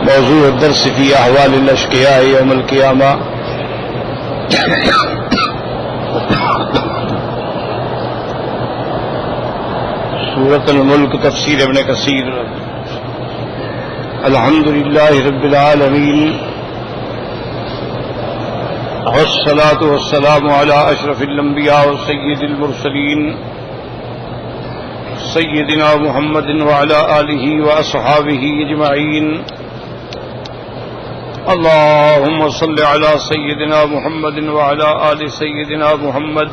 موضوع الدرس في أحوال الأشقياء يوم القيامة. سورة الملك تفسير ابن كثير. الحمد لله رب العالمين والصلاة والسلام على أشرف الأنبياء وسيد المرسلين سيدنا محمد وعلى آله وأصحابه أجمعين. اللهم صل على سيدنا محمد وعلى آل سيدنا محمد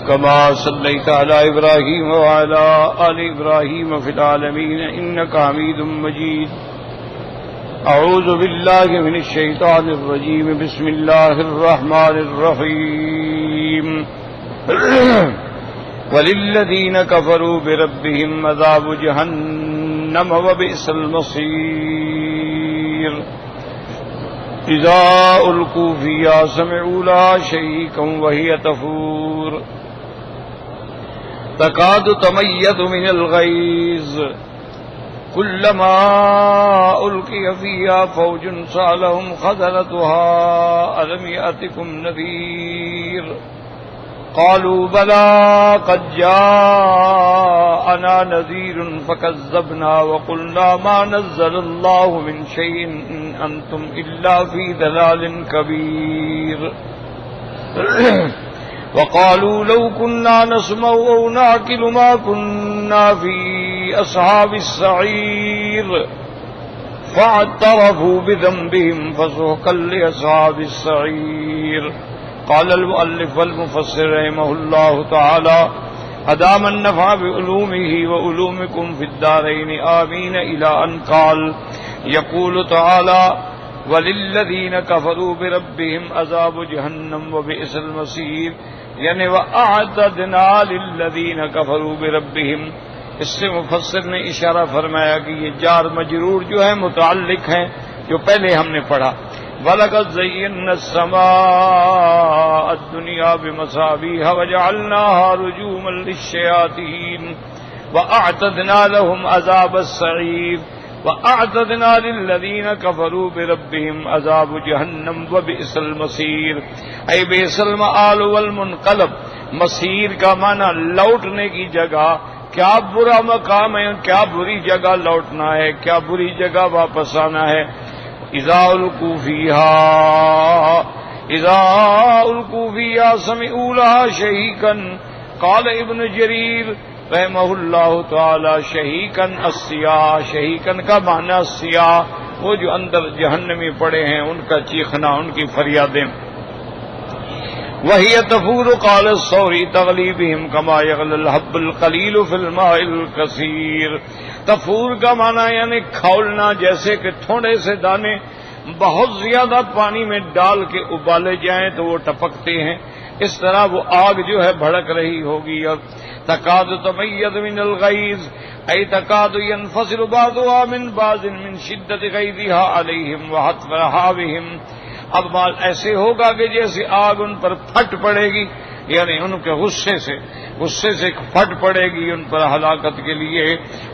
كما صليت على إبراهيم وعلى آل إبراهيم في العالمين إنك حميد مجيد. أعوذ بالله من الشيطان الرجيم. بسم الله الرحمن الرحيم. وللذين كفروا بربهم عذاب جهنم وبئس المصير. إذا ألقوا فيها سمعوا لها شهيقا وهي تفور تكاد تميز من الغيظ كلما ألقي فيها فوج سألهم خزنتها ألم يأتكم نذير قالوا بلى قد جاءنا نذير فكذبنا وقلنا ما نزل الله من شيء إن أنتم إلا في ضلال كبير. وقالوا لو كنا نسمع أو نعقل ما كنا في أصحاب السعير فاعترفوا بذنبهم فسحقا لأصحاب السعير. قال المؤلف والمفسر رحمه الله تعالى أدام النفع بعلومه وعلومكم في الدارين آمين إلى أن قال يقول تعالى وللذين كفروا بربهم عذاب جهنم وبئس المصير. یعنی وَأَعْتَدْنَا لِلَّذِينَ كَفَرُوا بِرَبِّهِمْ. اس سے مفسر نے اشارہ فرمایا کہ یہ جار مجرور جو ہے متعلق ہیں جو پہلے ہم نے پڑھا. وَلَقَدْ زَيَّنَّا السَّمَاءَ الدُّنْيَا بِمَصَابِيحَ وَجَعَلْنَاهَا رُجُومًا لِلشَّيَاطِينِ وَأَعْتَدْنَا لَهُمْ عَذَابَ السَّعِيرِ وَأَعْتَدْنَا لِلَّذِينَ كَفَرُوا بِرَبِّهِمْ عَذَابَ جَهَنَّمَ وَبِئْسَ الْمَصِيرُ. اے بئس المآل والمنقلب. مصیر کا معنی لوٹنے کی جگہ. کیا برا مقام ہے، کیا بری جگہ لوٹنا ہے، کیا بری جگہ واپس آنا ہے. اذا القوا فیہا سمعوا لها شہیقا. قال ابن جریر رحمہ اللہ تعالی شہیقاً السیاہ. شہیقاً کا معنی سیاہ، وہ جو اندر جہنمی پڑے ہیں ان کا چیخنا، ان کی فریادیں. وہی تفور قال الثوری تغلی بہم کما یغلی الحب القلیل فی الماء الکثیر. تفور کا معنی یعنی کھولنا، جیسے کہ تھوڑے سے دانے بہت زیادہ پانی میں ڈال کے ابالے جائیں تو وہ ٹپکتے ہیں، اس طرح وہ آگ جو ہے بھڑک رہی ہوگی. اور تکاد تمیز من الغیظ ای تکاد ينفصل بعضها من بعض من شدت غیظها علیہم وحتفها بهم. اب بات ایسے ہوگا کہ جیسے آگ ان پر پھٹ پڑے گی، یعنی ان کے غصے سے پھٹ پڑے گی ان پر ہلاکت کے لیے،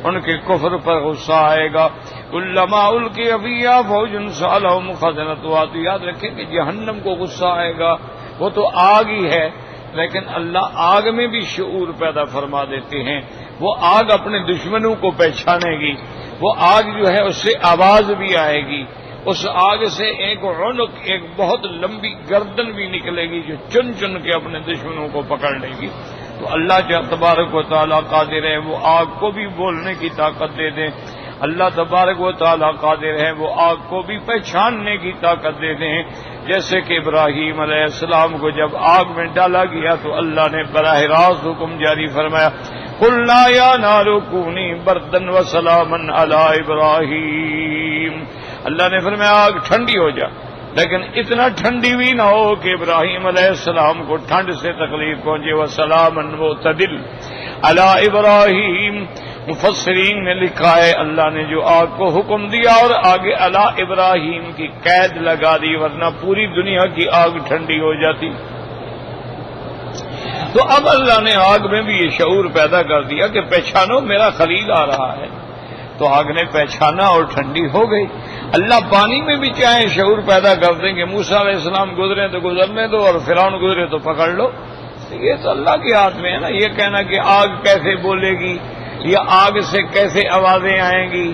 ان کے کفر پر غصہ آئے گا. کلما القی فیہا فوج سألهم خزنتها. تو یاد رکھیں کہ جہنم کو غصہ آئے گا، وہ تو آگ ہی ہے، لیکن اللہ آگ میں بھی شعور پیدا فرما دیتے ہیں. وہ آگ اپنے دشمنوں کو پہچانے گی، وہ آگ جو ہے اس سے آواز بھی آئے گی، اس آگ سے ایک عنق، ایک بہت لمبی گردن بھی نکلے گی جو چن چن کے اپنے دشمنوں کو پکڑ لے گی. تو اللہ تبارک و تعالیٰ قادر ہے وہ آگ کو بھی بولنے کی طاقت دے دیں. اللہ تبارک و تعالیٰ قادر ہے وہ آگ کو بھی پہچاننے کی طاقت دے دیں. جیسے کہ ابراہیم علیہ السلام کو جب آگ میں ڈالا گیا تو اللہ نے براہ راست حکم جاری فرمایا قلنا یا نار کونی بردا وسلاما علی ابراہیم. اللہ نے فرمایا آگ ٹھنڈی ہو جا، لیکن اتنا ٹھنڈی بھی نہ ہو کہ ابراہیم علیہ السلام کو ٹھنڈ سے تکلیف پہنچے. وسلاما معتدل علی ابراہیم. مفسرین نے لکھا ہے اللہ نے جو آگ کو حکم دیا اور آگے علی ابراہیم کی قید لگا دی، ورنہ پوری دنیا کی آگ ٹھنڈی ہو جاتی. تو اب اللہ نے آگ میں بھی یہ شعور پیدا کر دیا کہ پہچانو میرا خلیل آ رہا ہے، تو آگ نے پہچانا اور ٹھنڈی ہو گئی۔ اللہ پانی میں بھی چاہے شعور پیدا کر دیں کہ موسیٰ علیہ السلام گزرے تو گزرنے دو اور فرعون گزرے تو پکڑ لو، یہ تو اللہ کے ہاتھ میں ہے نا۔ یہ کہنا کہ آگ کیسے بولے گی، یا آگ سے کیسے آوازیں آئیں گی،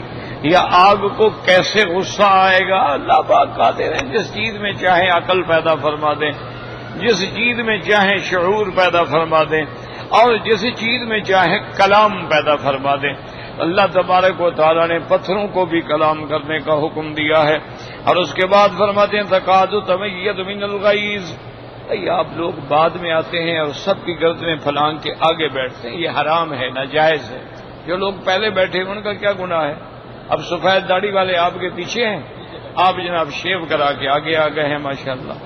یا آگ کو کیسے غصہ آئے گا، اللہ پاک قادر ہیں جس چیز میں چاہے عقل پیدا فرما دیں، جس چیز میں چاہے شعور پیدا فرما دیں، اور جس چیز میں چاہے کلام پیدا فرما دیں۔ اللہ تبارک و تعالیٰ نے پتھروں کو بھی کلام کرنے کا حکم دیا ہے، اور اس کے بعد فرماتے ہیں تکاد تمیز من الغیظ۔ آپ لوگ بعد میں آتے ہیں اور سب کی گردنیں پھلانگ کے آگے بیٹھتے ہیں، یہ حرام ہے، ناجائز ہے۔ جو لوگ پہلے بیٹھے ان کا کیا گناہ ہے؟ اب سفید داڑھی والے آپ کے پیچھے ہیں، آپ جناب شیو کرا کے آگے آ گئے ہیں، ماشاءاللہ۔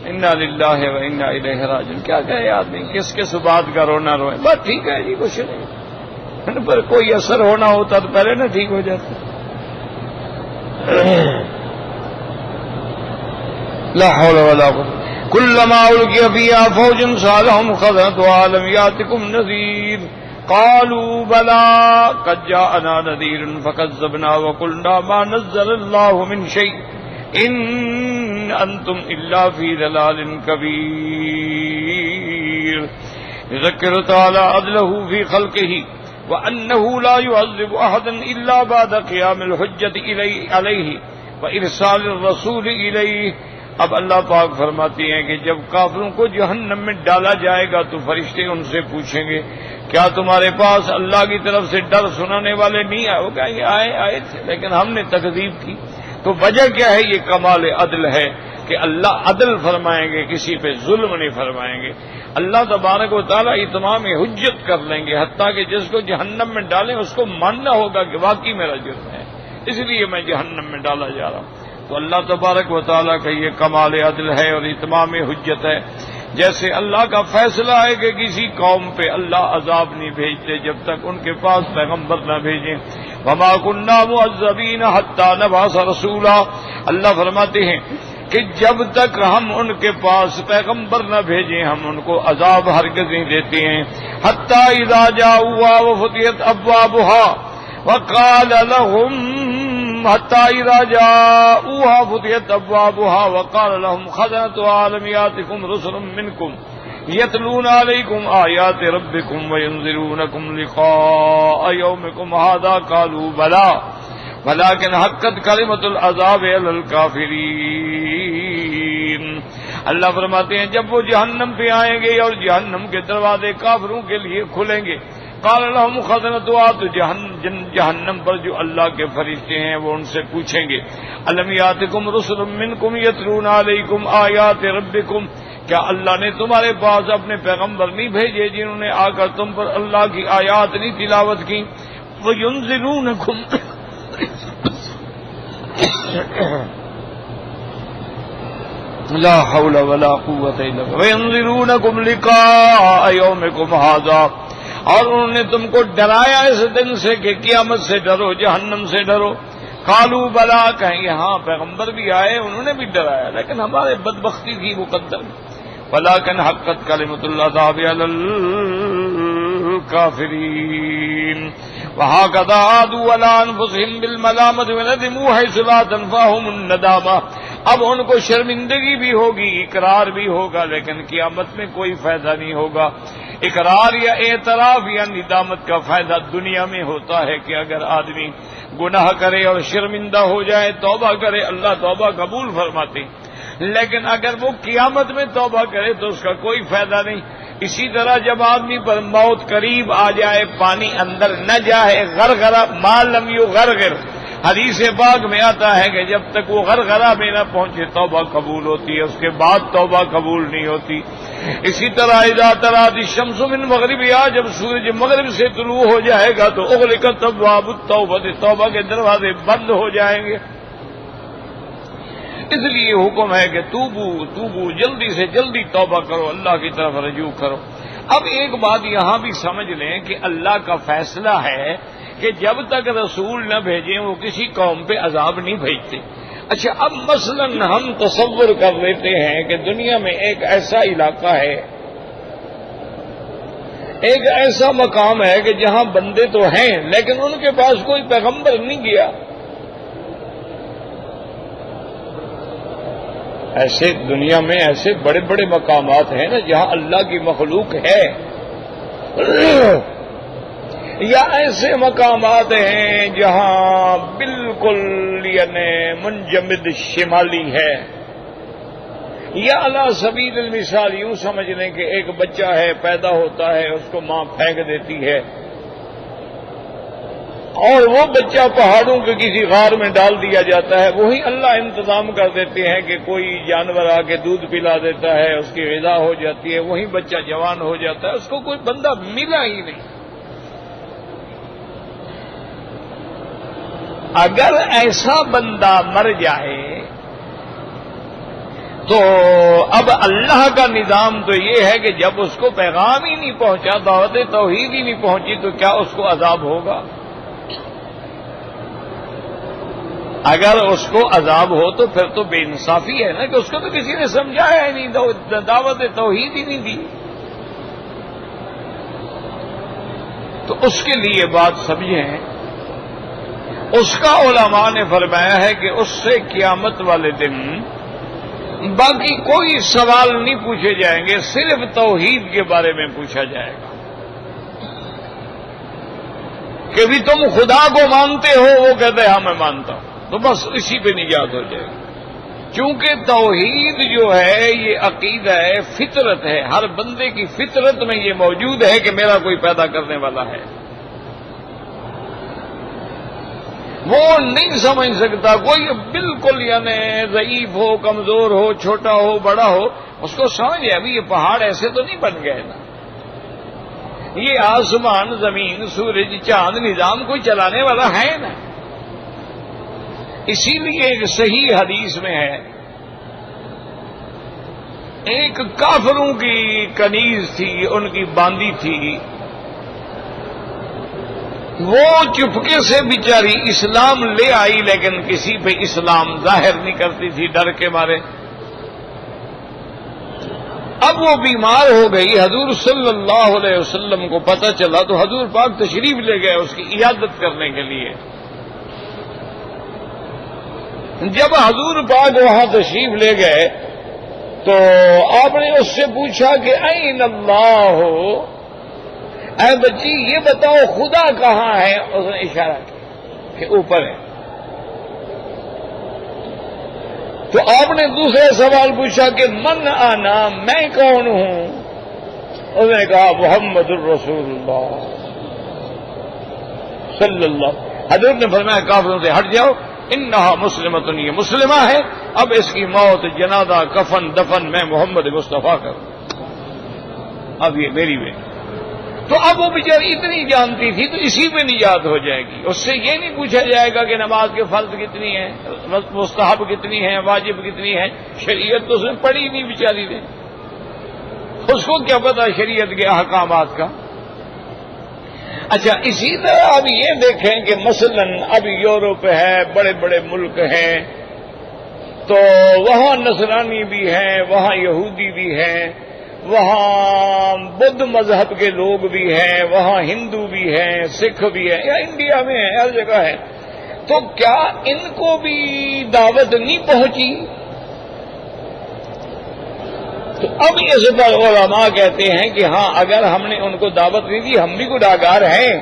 انا للہ و انا الیہ راجعون۔ کیا کہے آدمی، کس کس بات کا رونا روئے؟ بس ٹھیک ہے جی، کچھ نہیں، پر کوئی اثر ہونا ہوتا تو پہلے نہ ٹھیک ہو جاتا۔ لا حول ولا قوة۔ کلما القی فیہا فوج سألهم خزنتها لم یأتکم نذیر قالوا بلى قد جاءنا نذیر فكذبنا وقلنا ما نزل الله من شيء ان انتم الا في ضلال كبير۔ يذكر تعالى عدله في خلقه وانه لا يعذب احدا الا بعد قيام الحجة عليه وارسال الرسول اليه۔ اب اللہ پاک فرماتی ہیں کہ جب کافروں کو جہنم میں ڈالا جائے گا تو فرشتے ان سے پوچھیں گے کیا تمہارے پاس اللہ کی طرف سے ڈر سنانے والے نہیں آئے؟ وہ کہیں گے آئے تھے لیکن ہم نے تکذیب کی۔ تو وجہ کیا ہے؟ یہ کمال عدل ہے کہ اللہ عدل فرمائیں گے، کسی پہ ظلم نہیں فرمائیں گے۔ اللہ تبارک و تعالیٰ اتمام حجت کر لیں گے، حتیٰ کہ جس کو جہنم میں ڈالیں اس کو ماننا ہوگا کہ واقعی میرا جرم ہے، اس لیے میں جہنم میں ڈالا جا رہا ہوں۔ تو اللہ تبارک و تعالیٰ کا یہ کمال عدل ہے اور اتمام حجت ہے۔ جیسے اللہ کا فیصلہ ہے کہ کسی قوم پہ اللہ عذاب نہیں بھیجتے جب تک ان کے پاس پیغمبر نہ بھیجیں۔ وما كنا معذبین حتی نبعث رسولا۔ اللہ فرماتے ہیں کہ جب تک ہم ان کے پاس پیغمبر نہ بھیجیں ہم ان کو عذاب ہرگز نہیں دیتے ہیں۔ حتی اذا جاؤوا وفتحت ابوابها وقال لهم حتى إذا جاءوها فتحت أبوابها وقال لهم خزنتها ألم يأتكم رسل منكم يتلون عليكم آيات ربكم وينذرونكم لقاء يومكم هذا قالوا بلى ولكن حقت كلمة العذاب على الكافرين۔ اللہ فرماتے ہیں جب وہ جہنم پہ آئیں گے اور جہنم کے دروازے کافروں کے لیے کھلیں گے، قال لهم خزنتها، تو جہنم پر جو اللہ کے فرشتے ہیں وہ ان سے پوچھیں گے الم یاتکم رسل منکم یتلون علیکم آیات ربکم، کیا اللہ نے تمہارے پاس اپنے پیغمبر نہیں بھیجے جنہوں نے آ کر تم پر اللہ کی آیات نہیں تلاوت کی؟ وینذرونکم لا حول ولا قوة الا باللہ وینذرونکم لقاء یومکم ھذا، اور انہوں نے تم کو ڈرایا اس دن سے کہ قیامت سے ڈرو، جہنم سے ڈرو۔ قالوا بلا، کہیں گے ہاں پیغمبر بھی آئے انہوں نے بھی ڈرایا لیکن ہمارے بدبختی تھی مقدر، ولکن حقت کلمۃ العذاب علی الکافرین۔ وہکذا عادوا علی انفسہم بالملامۃ وندموا حیث لا تنفعہم الندامہ۔ اب ان کو شرمندگی بھی ہوگی، اقرار بھی ہوگا، لیکن قیامت میں کوئی فائدہ نہیں ہوگا۔ اقرار یا اعتراف یا ندامت کا فائدہ دنیا میں ہوتا ہے کہ اگر آدمی گناہ کرے اور شرمندہ ہو جائے، توبہ کرے، اللہ توبہ قبول فرماتے، لیکن اگر وہ قیامت میں توبہ کرے تو اس کا کوئی فائدہ نہیں۔ اسی طرح جب آدمی پر موت قریب آ جائے، پانی اندر نہ جائے، غرغرہ ما لم یغرغر، حدیث پاک میں آتا ہے کہ جب تک وہ غرغرہ میں نہ پہنچے توبہ قبول ہوتی ہے، اس کے بعد توبہ قبول نہیں ہوتی۔ اسی طرح اذا طلعت الشمس من مغربها، جب سورج مغرب سے طلوع ہو جائے گا تو اغلقت ابواب التوبہ، توبہ کے دروازے بند ہو جائیں گے۔ اس لیے حکم ہے کہ توبو جلدی سے جلدی توبہ کرو، اللہ کی طرف رجوع کرو۔ اب ایک بات یہاں بھی سمجھ لیں کہ اللہ کا فیصلہ ہے کہ جب تک رسول نہ بھیجیں وہ کسی قوم پہ عذاب نہیں بھیجتے۔ اچھا اب مثلا ہم تصور کر لیتے ہیں کہ دنیا میں ایک ایسا علاقہ ہے ایک ایسا مقام ہے کہ جہاں بندے تو ہیں لیکن ان کے پاس کوئی پیغمبر نہیں گیا. ایسے دنیا میں ایسے بڑے بڑے مقامات ہیں نا جہاں اللہ کی مخلوق ہے، یا ایسے مقامات ہیں جہاں بالکل یعنی منجمد شمالی ہے. یا علی سبیل المثال یوں سمجھ لیں کہ ایک بچہ ہے، پیدا ہوتا ہے، اس کو ماں پھینک دیتی ہے اور وہ بچہ پہاڑوں کے کسی غار میں ڈال دیا جاتا ہے. وہی اللہ انتظام کر دیتے ہیں کہ کوئی جانور آ کے دودھ پلا دیتا ہے، اس کی غذا ہو جاتی ہے، وہی بچہ جوان ہو جاتا ہے. اس کو کوئی بندہ ملا ہی نہیں. اگر ایسا بندہ مر جائے تو اب اللہ کا نظام تو یہ ہے کہ جب اس کو پیغام ہی نہیں پہنچا، دعوت توحید ہی نہیں پہنچی، تو کیا اس کو عذاب ہوگا؟ اگر اس کو عذاب ہو تو پھر تو بے انصافی ہے نا کہ اس کو تو کسی نے سمجھایا ہی نہیں، دعوت توحید ہی نہیں دی. تو اس کے لیے بات سمجھیں. اس کا علماء نے فرمایا ہے کہ اس سے قیامت والے دن باقی کوئی سوال نہیں پوچھے جائیں گے، صرف توحید کے بارے میں پوچھا جائے گا کہ بھی تم خدا کو مانتے ہو؟ وہ کہتے ہیں ہاں میں مانتا ہوں. تو بس اسی پہ نجات ہو جائے گی. چونکہ توحید جو ہے یہ عقیدہ ہے، فطرت ہے، ہر بندے کی فطرت میں یہ موجود ہے کہ میرا کوئی پیدا کرنے والا ہے. وہ نہیں سمجھ سکتا کوئی، بالکل یعنی ضعیف ہو، کمزور ہو، چھوٹا ہو، بڑا ہو، اس کو سمجھ ہے ابھی یہ پہاڑ ایسے تو نہیں بن گئے نا، یہ آسمان، زمین، سورج، چاند نظام کوئی چلانے والا ہے نا. اسی لیے ایک صحیح حدیث میں ہے، ایک کافروں کی کنیز تھی، ان کی باندی تھی، وہ چپکے سے بیچاری اسلام لے آئی لیکن کسی پہ اسلام ظاہر نہیں کرتی تھی ڈر کے مارے. اب وہ بیمار ہو گئی، حضور صلی اللہ علیہ وسلم کو پتہ چلا تو حضور پاک تشریف لے گئے اس کی عیادت کرنے کے لیے. جب حضور پاک وہاں تشریف لے گئے تو آپ نے اس سے پوچھا کہ این اللہ ہو، اے بچی یہ بتاؤ خدا کہاں ہے؟ اس نے اشارہ کیا کہ اوپر ہے. تو آپ نے دوسرا سوال پوچھا کہ من آنا، میں کون ہوں؟ اس نے کہا محمد الرسول اللہ صلی اللہ. حضور نے فرمایا کافروں سے ہٹ جاؤ، انہا مسلمۃ، یہ مسلمہ ہے، اب اس کی موت، جنازہ، کفن، دفن میں محمد مصطفیٰ کروں، اب یہ میری بیٹی. تو اب وہ بیچاری اتنی جانتی تھی تو اسی پہ نجات ہو جائے گی. اس سے یہ نہیں پوچھا جائے گا کہ نماز کے فرض کتنی ہیں، مستحب کتنی ہیں، واجب کتنی ہے. شریعت تو اس نے پڑھی نہیں بیچاری نے، اس کو کیا پتا شریعت کے احکامات کا. اچھا اسی طرح اب یہ دیکھیں کہ مثلا اب یورپ ہے، بڑے بڑے ملک ہیں، تو وہاں نصرانی بھی ہیں، وہاں یہودی بھی ہیں، وہاں بدھ مذہب کے لوگ بھی ہیں، وہاں ہندو بھی ہیں، سکھ بھی ہیں، یا انڈیا میں ہے، ہر جگہ ہے. تو کیا ان کو بھی دعوت نہیں پہنچی؟ تو اب اس پر علماء کہتے ہیں کہ ہاں اگر ہم نے ان کو دعوت نہیں دی ہم بھی گنہگار ہیں.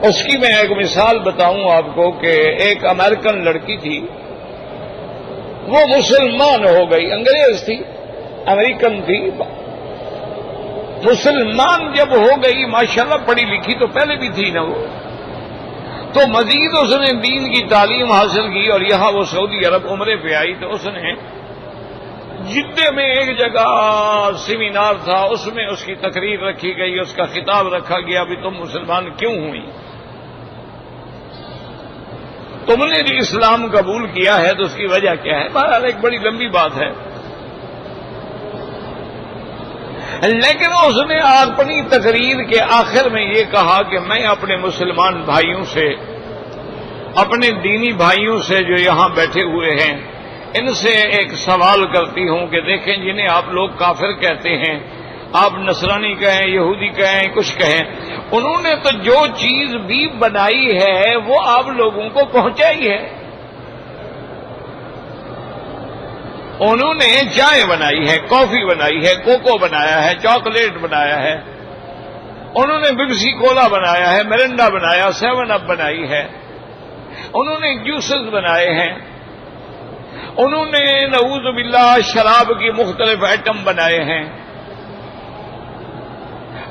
اس کی میں ایک مثال بتاؤں آپ کو کہ ایک امریکن لڑکی تھی، وہ مسلمان ہو گئی، انگریز تھی، امریکن تھی، مسلمان جب ہو گئی ماشاءاللہ پڑھی لکھی تو پہلے بھی تھی نا وہ، تو مزید اس نے دین کی تعلیم حاصل کی اور یہاں وہ سعودی عرب عمرے پہ آئی. تو اس نے جدے میں ایک جگہ سیمینار تھا، اس میں اس کی تقریر رکھی گئی، اس کا خطاب رکھا گیا بھی تم مسلمان کیوں ہوئی، تم نے بھی اسلام قبول کیا ہے تو اس کی وجہ کیا ہے. بہرحال ایک بڑی لمبی بات ہے، لیکن اس نے اپنی تقریر کے آخر میں یہ کہا کہ میں اپنے مسلمان بھائیوں سے، اپنے دینی بھائیوں سے جو یہاں بیٹھے ہوئے ہیں، ان سے ایک سوال کرتی ہوں کہ دیکھیں جنہیں آپ لوگ کافر کہتے ہیں آپ نصرانی کہیں، یہودی کہیں، کچھ کہیں، انہوں نے تو جو چیز بھی بنائی ہے وہ آپ لوگوں کو پہنچائی ہے. انہوں نے چائے بنائی ہے، کافی بنائی ہے، کوکو بنایا ہے، چاکلیٹ بنایا ہے، انہوں نے پیپسی کولا بنایا ہے، مرنڈا بنایا، 7 اپ بنائی ہے، انہوں نے جوسز بنائے ہیں، انہوں نے نعوذ باللہ شراب کی مختلف آئٹم بنائے ہیں،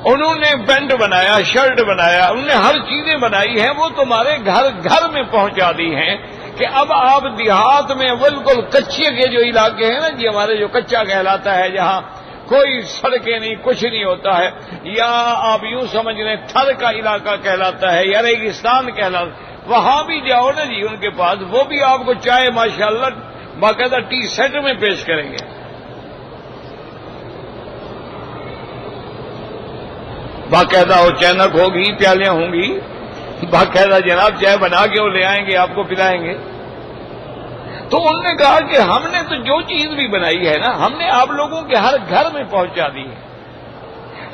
انہوں نے پینٹ بنایا، شرٹ بنایا، انہوں نے ہر چیزیں بنائی ہیں، وہ تمہارے گھر گھر میں پہنچا دی ہیں کہ اب آپ دیہات میں بالکل کچے کے جو علاقے ہیں نا جی، ہمارے جو کچا کہلاتا ہے، جہاں کوئی سڑکیں نہیں، کچھ نہیں ہوتا ہے، یا آپ یوں سمجھ لیں تھر کا علاقہ کہلاتا ہے یا ریگستان کہلاتا ہے، وہاں بھی جاؤ نا جی ان کے پاس، وہ بھی آپ کو چائے ماشاءاللہ باقاعدہ ٹی سیٹ میں پیش کریں گے. باقاعدہ وہ چینک ہوگی، پیالیاں ہوں گی، باقاعدہ جناب چائے بنا کے وہ لے آئیں گے، آپ کو پلائیں گے. تو انہوں نے کہا کہ ہم نے تو جو چیز بھی بنائی ہے نا، ہم نے آپ لوگوں کے ہر گھر میں پہنچا دی ہے.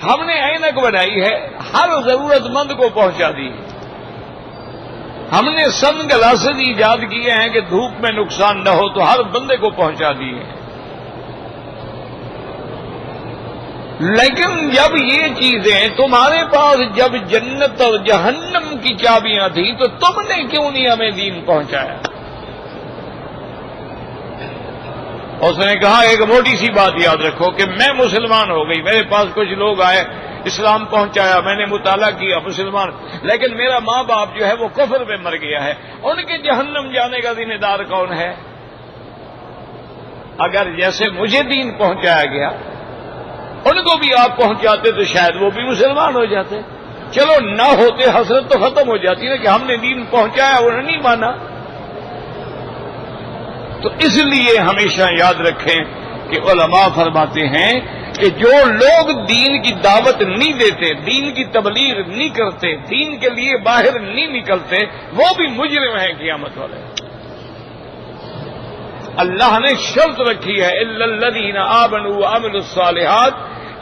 ہم نے اینک بنائی ہے، ہر ضرورت مند کو پہنچا دی ہے. ہم نے سن گلاسز ایجاد کیے ہیں کہ دھوپ میں نقصان نہ ہو، تو ہر بندے کو پہنچا دی ہے. لیکن جب یہ چیزیں تمہارے پاس جب جنت اور جہنم کی چابیاں تھیں تو تم نے کیوں نہیں ہمیں دین پہنچایا؟ اس نے کہا ایک موٹی سی بات یاد رکھو کہ میں مسلمان ہو گئی، میرے پاس کچھ لوگ آئے، اسلام پہنچایا، میں نے مطالعہ کیا، مسلمان، لیکن میرا ماں باپ جو ہے وہ کفر پہ مر گیا ہے، ان کے جہنم جانے کا ذمہ دار کون ہے؟ اگر جیسے مجھے دین پہنچایا گیا ان کو بھی آپ پہنچاتے تو شاید وہ بھی مسلمان ہو جاتے. چلو نہ ہوتے حسرت تو ختم ہو جاتی نا کہ ہم نے دین پہنچایا انہوں نے نہیں مانا. تو اس لیے ہمیشہ یاد رکھیں کہ علماء فرماتے ہیں کہ جو لوگ دین کی دعوت نہیں دیتے، دین کی تبلیغ نہیں کرتے، دین کے لیے باہر نہیں نکلتے، وہ بھی مجرم ہیں قیامت والے. اللہ نے شرط رکھی ہے الا الذین آمنوا وعملوا الصالحات،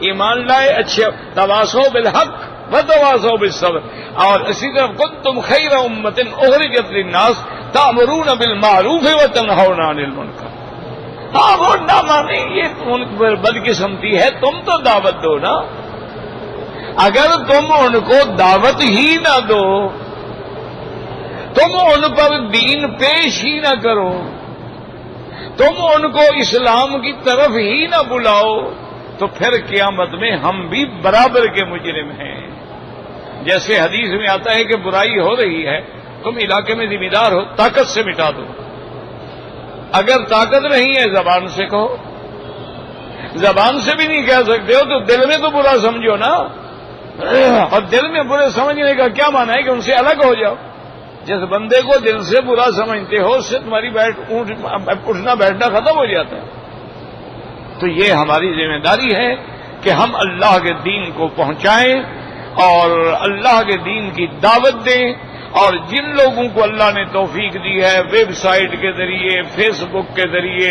ایمان لائے، اچھے، تواصوا بالحق وتواصوا بالصبر. اور اسی طرح کنتم خیر امۃ اخرجت للناس تأمرون بالمعروف وتنہون عن المنکر. ہاں وہ نہ مانے یہ ان پر بدقسمتی ہے، تم تو دعوت دو نا. اگر تم ان کو دعوت ہی نہ دو، تم ان پر دین پیش ہی نہ کرو، تم ان کو اسلام کی طرف ہی نہ بلاؤ، تو پھر قیامت میں ہم بھی برابر کے مجرم ہیں. جیسے حدیث میں آتا ہے کہ برائی ہو رہی ہے، تم علاقے میں ذمہ دار ہو، طاقت سے مٹا دو. اگر طاقت نہیں ہے زبان سے کہو، زبان سے بھی نہیں کہہ سکتے ہو تو دل میں تو برا سمجھو نا. اور دل میں برے سمجھنے کا کیا معنی ہے کہ ان سے الگ ہو جاؤ. جس بندے کو دل سے برا سمجھتے ہو اس سے تمہاری اٹھنا بیٹھنا ختم ہو جاتا ہے. تو یہ ہماری ذمہ داری ہے کہ ہم اللہ کے دین کو پہنچائیں اور اللہ کے دین کی دعوت دیں. اور جن لوگوں کو اللہ نے توفیق دی ہے ویب سائٹ کے ذریعے، فیس بک کے ذریعے،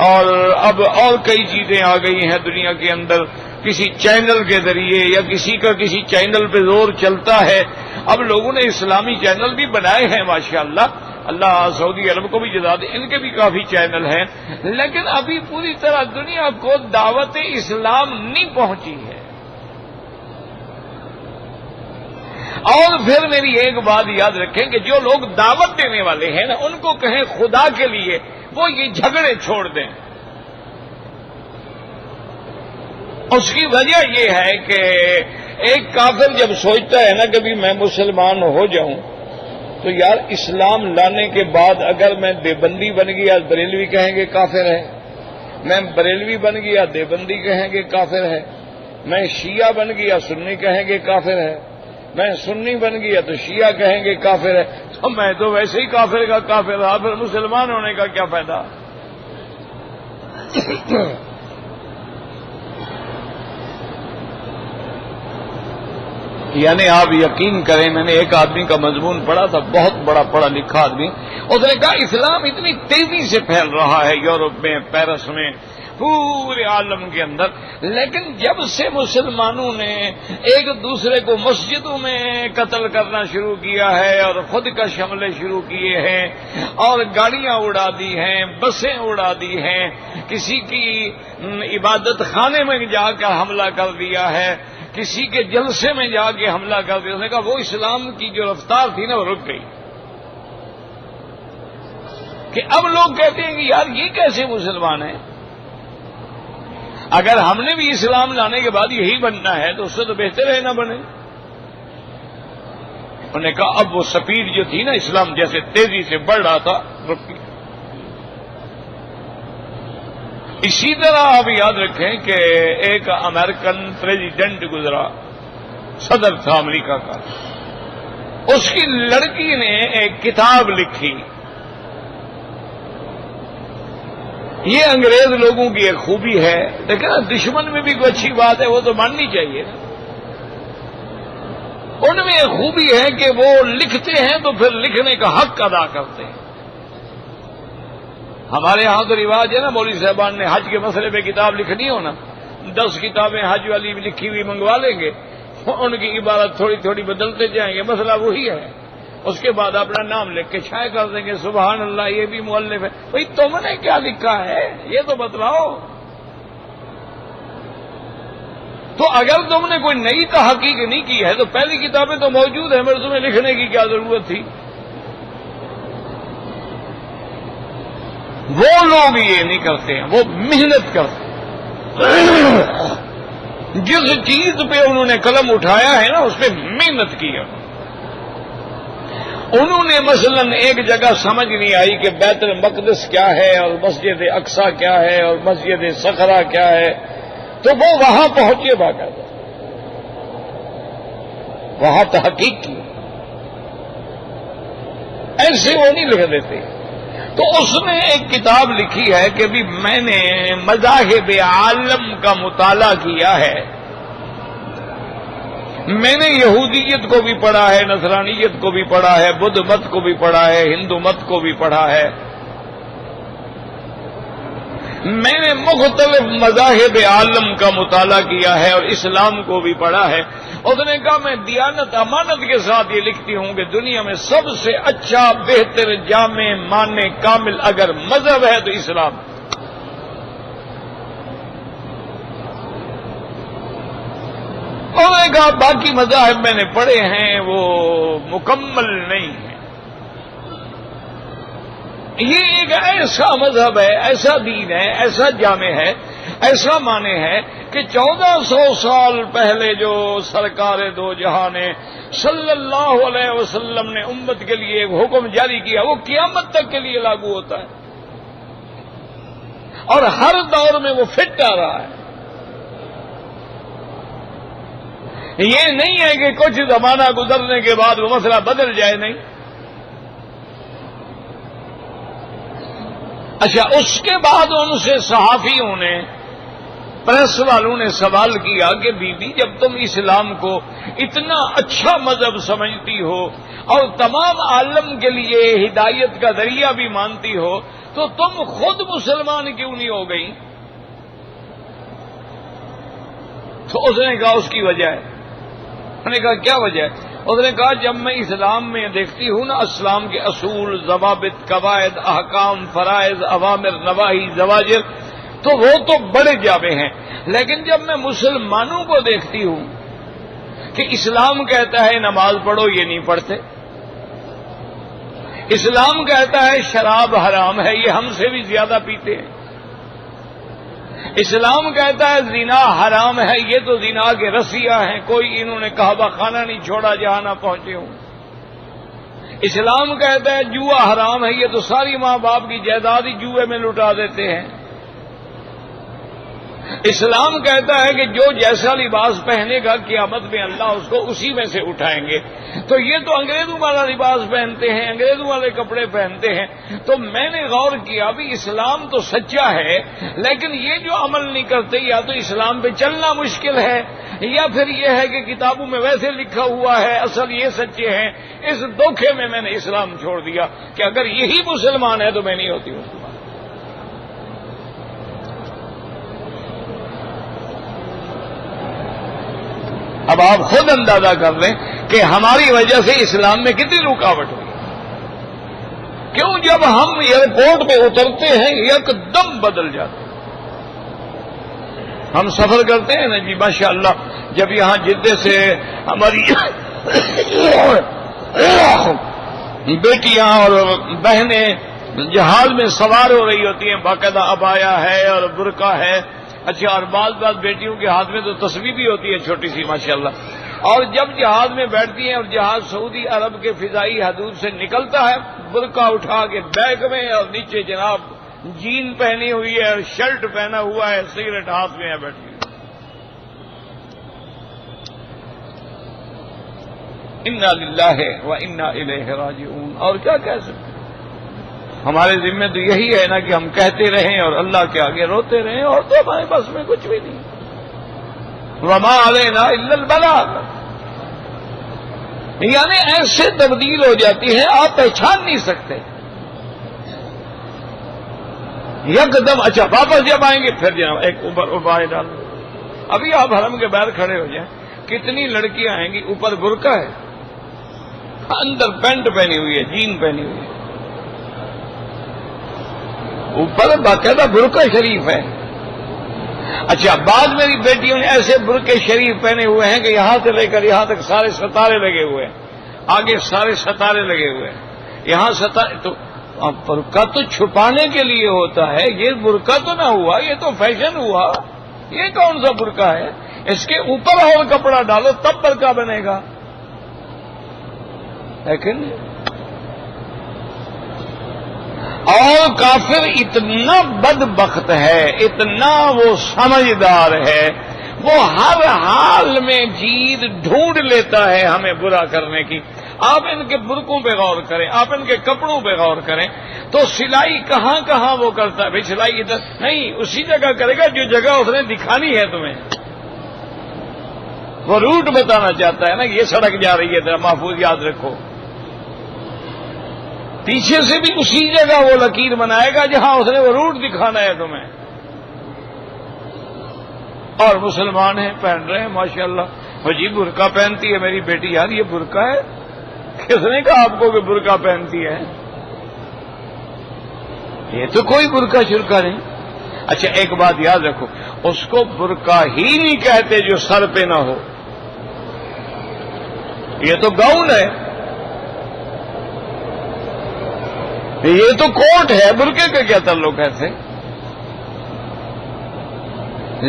اور اب اور کئی چیزیں آ گئی ہیں دنیا کے اندر، کسی چینل کے ذریعے یا کسی کا کسی چینل پہ زور چلتا ہے. اب لوگوں نے اسلامی چینل بھی بنائے ہیں ماشاءاللہ، اللہ سعودی عرب کو بھی جزا دے، ان کے بھی کافی چینل ہیں، لیکن ابھی پوری طرح دنیا کو دعوت اسلام نہیں پہنچی ہے. اور پھر میری ایک بات یاد رکھیں کہ جو لوگ دعوت دینے والے ہیں نا، ان کو کہیں خدا کے لیے وہ یہ جھگڑے چھوڑ دیں. اس کی وجہ یہ ہے کہ ایک کافر جب سوچتا ہے نا کبھی میں مسلمان ہو جاؤں، تو یار اسلام لانے کے بعد اگر میں دیوبندی بن گیا بریلوی کہیں گے کافر ہے، میں بریلوی بن گیا دیوبندی کہیں گے کافر ہے، میں شیعہ بن گیا سنی کہیں گے کافر ہے، میں سنی بن گیا تو شیعہ کہیں گے کافر ہے، تو میں تو ویسے ہی کافر کا کافر رہا، پھر مسلمان ہونے کا کیا فائدہ؟ یعنی آپ یقین کریں، میں نے ایک آدمی کا مضمون پڑھا تھا، بہت بڑا پڑھا لکھا آدمی، اس نے کہا اسلام اتنی تیزی سے پھیل رہا ہے یورپ میں، پیرس میں، پورے عالم کے اندر. لیکن جب سے مسلمانوں نے ایک دوسرے کو مسجدوں میں قتل کرنا شروع کیا ہے اور خود کش حملے شروع کیے ہیں اور گاڑیاں اڑا دی ہیں، بسیں اڑا دی ہیں، کسی کی عبادت خانے میں جا کر حملہ کر دیا ہے، کسی کے جلسے میں جا کے حملہ کر دیا، اس نے کہا وہ اسلام کی جو رفتار تھی نا وہ رک گئی. کہ اب لوگ کہتے ہیں کہ یار یہ کیسے مسلمان ہیں؟ اگر ہم نے بھی اسلام لانے کے بعد یہی بننا ہے تو اس سے تو بہتر ہے نہ بنے. انہوں نے کہا اب وہ سپیڈ جو تھی نا اسلام جیسے تیزی سے بڑھ رہا تھا رک گئی. اسی طرح آپ یاد رکھیں کہ ایک امریکن پریزیڈنٹ گزرا، صدر تھا امریکہ کا، اس کی لڑکی نے ایک کتاب لکھی. یہ انگریز لوگوں کی ایک خوبی ہے، لیکن دشمن میں بھی کوئی اچھی بات ہے وہ تو ماننی چاہیے نا. ان میں ایک خوبی ہے کہ وہ لکھتے ہیں تو پھر لکھنے کا حق ادا کرتے ہیں. ہمارے ہاں تو رواج ہے نا، مولوی صاحبان نے حج کے مسئلے پہ کتاب لکھنی ہو نا، 10 کتابیں حج والی لکھی ہوئی منگوا لیں گے، ان کی عبارت تھوڑی تھوڑی بدلتے جائیں گے، مسئلہ وہی ہے. اس کے بعد اپنا نام لکھ کے چھائے کر دیں گے، سبحان اللہ یہ بھی مؤلف ہے. بھئی تم نے کیا لکھا ہے یہ تو بتلاؤ. تو اگر تم نے کوئی نئی تحقیق نہیں کی ہے تو پہلی کتابیں تو موجود ہیں، مگر تمہیں لکھنے کی کیا ضرورت تھی؟ وہ لوگ یہ نہیں کرتے ہیں، وہ محنت کرتے ہیں. جس چیز پہ انہوں نے قلم اٹھایا ہے نا اس پہ محنت کی ہے. انہوں نے مثلا ایک جگہ سمجھ نہیں آئی کہ بیت المقدس کیا ہے اور مسجد اقصی کیا ہے اور مسجد صخرہ کیا ہے، تو وہ وہاں پہنچے باقاعدہ، وہاں تحقیق کی. ایسے وہ نہیں لکھ دیتے. تو اس نے ایک کتاب لکھی ہے کہ بھی میں نے مذاہب عالم کا مطالعہ کیا ہے، میں نے یہودیت کو بھی پڑھا ہے، نصرانیت کو بھی پڑھا ہے، بدھ مت کو بھی پڑھا ہے، ہندو مت کو بھی پڑھا ہے، میں نے مختلف مذاہب عالم کا مطالعہ کیا ہے اور اسلام کو بھی پڑھا ہے. اس نے کہا میں دیانت امانت کے ساتھ یہ لکھتی ہوں کہ دنیا میں سب سے اچھا، بہتر، جامع، معنی، کامل اگر مذہب ہے تو اسلام. اور نے کہا باقی مذاہب میں نے پڑھے ہیں وہ مکمل نہیں ہیں. یہ ایک ایسا مذہب ہے، ایسا دین ہے، ایسا جامع ہے، ایسا معنی ہے کہ 1400 سال پہلے جو سرکار دو جہاں نے صلی اللہ علیہ وسلم نے امت کے لیے ایک حکم جاری کیا وہ قیامت تک کے لیے لاگو ہوتا ہے اور ہر دور میں وہ فٹ آ رہا ہے. یہ نہیں ہے کہ کچھ زمانہ گزرنے کے بعد وہ مسئلہ بدل جائے، نہیں. اچھا، اس کے بعد ان سے صحافیوں نے، پریس والوں نے سوال کیا کہ بی بی جب تم اسلام کو اتنا اچھا مذہب سمجھتی ہو اور تمام عالم کے لیے ہدایت کا ذریعہ بھی مانتی ہو تو تم خود مسلمان کیوں نہیں ہو گئی؟ تو اس نے کہا اس کی وجہ ہے. میں نے کہا کیا وجہ ہے؟ اس نے کہا جب میں اسلام میں دیکھتی ہوں نا اسلام کے اصول، ضوابط، قواعد، احکام، فرائض، اوامر، نواہی، زواجر، تو وہ تو بڑے جامع ہیں، لیکن جب میں مسلمانوں کو دیکھتی ہوں کہ اسلام کہتا ہے نماز پڑھو یہ نہیں پڑھتے، اسلام کہتا ہے شراب حرام ہے یہ ہم سے بھی زیادہ پیتے ہیں، اسلام کہتا ہے زنا حرام ہے یہ تو زنا کے رسیہ ہیں، کوئی انہوں نے کعبہ خانہ نہیں چھوڑا جہاں نہ پہنچے ہوں، اسلام کہتا ہے جوا حرام ہے یہ تو ساری ماں باپ کی جائیداد ہی جوئے میں لٹا دیتے ہیں، اسلام کہتا ہے کہ جو جیسا لباس پہنے گا قیامت میں اللہ اس کو اسی میں سے اٹھائیں گے، تو یہ تو انگریزوں والا لباس پہنتے ہیں، انگریزوں والے کپڑے پہنتے ہیں. تو میں نے غور کیا بھی اسلام تو سچا ہے لیکن یہ جو عمل نہیں کرتے یا تو اسلام پہ چلنا مشکل ہے یا پھر یہ ہے کہ کتابوں میں ویسے لکھا ہوا ہے اصل یہ سچے ہیں. اس دھوکے میں نے اسلام چھوڑ دیا کہ اگر یہی مسلمان ہے تو میں نہیں ہوتی مسلمان. اب آپ خود اندازہ کر لیں کہ ہماری وجہ سے اسلام میں کتنی رکاوٹ ہوئی. کیوں؟ جب ہم ایئرپورٹ پہ اترتے ہیں ایک دم بدل جاتے ہیں. ہم سفر کرتے ہیں نا جی ماشاء اللہ، جب یہاں جدے سے ہماری بیٹیاں اور بہنیں جہاز میں سوار ہو رہی ہوتی ہیں، باقاعدہ عبایا ہے اور برقع ہے. اچھا، اور بعض بیٹیوں کے ہاتھ میں تو تسبیح بھی ہوتی ہے چھوٹی سی ماشاءاللہ. اور جب جہاز میں بیٹھتی ہیں اور جہاز سعودی عرب کے فضائی حدود سے نکلتا ہے، برقع اٹھا کے بیگ میں اور نیچے جناب جین پہنی ہوئی ہے اور شرٹ پہنا ہوا ہے، سگریٹ ہاتھ میں ہے بیٹھی ہوئی. انا للہ و انا الیہ راجعون. اور کیا کہہ سکتے ہیں؟ ہمارے ذمہ تو یہی ہے نا کہ ہم کہتے رہیں اور اللہ کے آگے روتے رہیں، اور تو ہمارے بس میں کچھ بھی نہیں. وما علینا الا البلاغ. یعنی ایسے تبدیل ہو جاتی ہے آپ پہچان نہیں سکتے. یکدم اچھا واپس جب آئیں گے پھر جناب ایک اوپر ابائے ڈال. ابھی آپ حرم کے باہر کھڑے ہو جائیں، کتنی لڑکیاں آئیں گی، اوپر برقع ہے، اندر پینٹ پہنی ہوئی ہے، جین پہنی ہوئی ہے، اوپر باقاعدہ برقع شریف ہے. اچھا، بعض میری بیٹیوں نے ایسے برقع شریف پہنے ہوئے ہیں کہ یہاں سے لے کر یہاں تک سارے ستارے لگے ہوئے ہیں، آگے سارے ستارے لگے ہوئے ہیں، یہاں ستارے. تو برقع تو چھپانے کے لیے ہوتا ہے، یہ برقع تو نہ ہوا، یہ تو فیشن ہوا. یہ کون سا برقع ہے؟ اس کے اوپر اور کپڑا ڈالو تب برقع بنے گا. لیکن اور کافر اتنا بدبخت ہے، اتنا وہ سمجھدار ہے، وہ ہر حال میں چیز ڈھونڈ لیتا ہے ہمیں برا کرنے کی. آپ ان کے برقعوں پہ غور کریں، آپ ان کے کپڑوں پہ غور کریں تو سلائی کہاں کہاں وہ کرتا ہے. بھائی سلائی ادھر نہیں، اسی جگہ کرے گا جو جگہ اس نے دکھانی ہے تمہیں. وہ روٹ بتانا چاہتا ہے نا، یہ سڑک جا رہی ہے ذرا محفوظ یاد رکھو. پیچھے سے بھی اسی جگہ وہ لکیر بنائے گا جہاں اس نے وہ روٹ دکھانا ہے تمہیں. اور مسلمان ہیں، پہن رہے ہیں ماشاءاللہ. وہ جی برقع پہنتی ہے میری بیٹی. یار یہ برقع ہے؟ کس نے کہا آپ کو کہ برقع پہنتی ہے؟ یہ تو کوئی برقع شرقع نہیں. اچھا ایک بات یاد رکھو، اس کو برقع ہی نہیں کہتے جو سر پہ نہ ہو. یہ تو گاؤن ہے، یہ تو کوٹ ہے، برقعے کا کیا تعلق ہے ایسے؟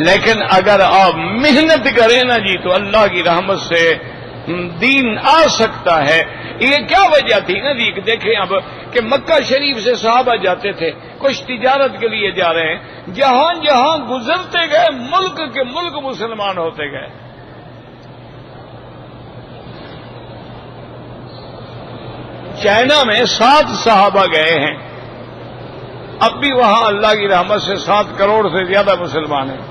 لیکن اگر آپ محنت کریں نا جی تو اللہ کی رحمت سے دین آ سکتا ہے. یہ کیا وجہ تھی نا جی؟ دیکھیں اب کہ مکہ شریف سے صحابہ جاتے تھے، کچھ تجارت کے لیے جا رہے ہیں، جہاں جہاں گزرتے گئے ملک کے ملک مسلمان ہوتے گئے. چائنا میں 7 صحابہ گئے ہیں، اب بھی وہاں اللہ کی رحمت سے 7 کروڑ سے زیادہ مسلمان ہیں.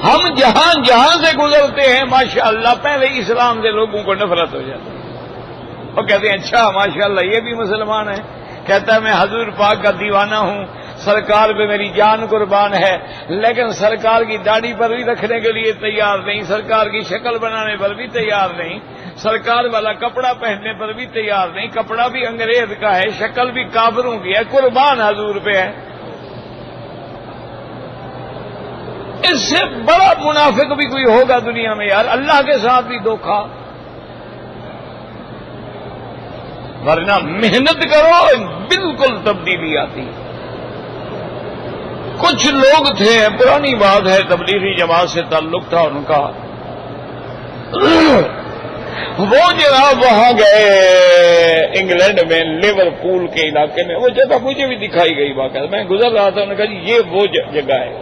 ہم جہاں جہاں سے گزرتے ہیں ماشاءاللہ پہلے اسلام سے لوگوں کو نفرت ہو جاتی ہے. وہ کہتے ہیں اچھا ماشاءاللہ یہ بھی مسلمان ہے. کہتا ہے میں حضور پاک کا دیوانہ ہوں، سرکار پہ میری جان قربان ہے، لیکن سرکار کی داڑھی پر بھی رکھنے کے لیے تیار نہیں، سرکار کی شکل بنانے پر بھی تیار نہیں، سرکار والا کپڑا پہننے پر بھی تیار نہیں، کپڑا بھی انگریز کا ہے، شکل بھی کافروں کی ہے، قربان حضور پہ ہے. اس سے بڑا منافق بھی کوئی ہوگا دنیا میں یار؟ اللہ کے ساتھ بھی دھوکھا. ورنہ محنت کرو بالکل تبدیلی آتی. کچھ لوگ تھے، پرانی بات ہے، تبلیغی جماعت سے تعلق تھا ان کا، وہ جناب وہاں گئے انگلینڈ میں لیورپول کے علاقے میں. وہ جگہ مجھے بھی دکھائی گئی باقاعدہ، میں گزر رہا تھا، انہوں نے کہا جی یہ وہ جگہ ہے.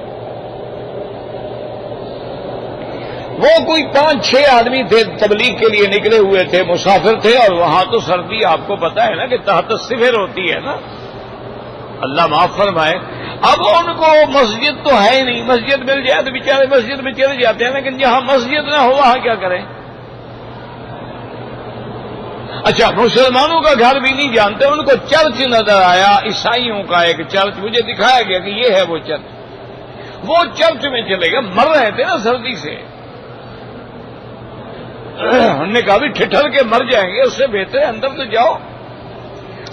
وہ کوئی 5-6 آدمی تھے، تبلیغ کے لیے نکلے ہوئے تھے، مسافر تھے. اور وہاں تو سردی آپ کو پتا ہے نا کہ تحت صفر ہوتی ہے نا، اللہ معاف فرمائے. اب ان کو مسجد تو ہے ہی نہیں، مسجد مل جائے تو بیچارے مسجد میں چلے جاتے ہیں، لیکن جہاں مسجد نہ ہو وہاں کیا کریں؟ اچھا مسلمانوں کا گھر بھی نہیں جانتے، ان کو چرچ نظر آیا، عیسائیوں کا ایک چرچ مجھے دکھایا گیا کہ یہ ہے وہ چرچ. وہ چرچ میں چلے گئے، مر رہے تھے نا سردی سے. ہم نے کہا بھی ٹھٹھر کے مر جائیں گے، اس سے بہتر ہے اندر تو جاؤ۔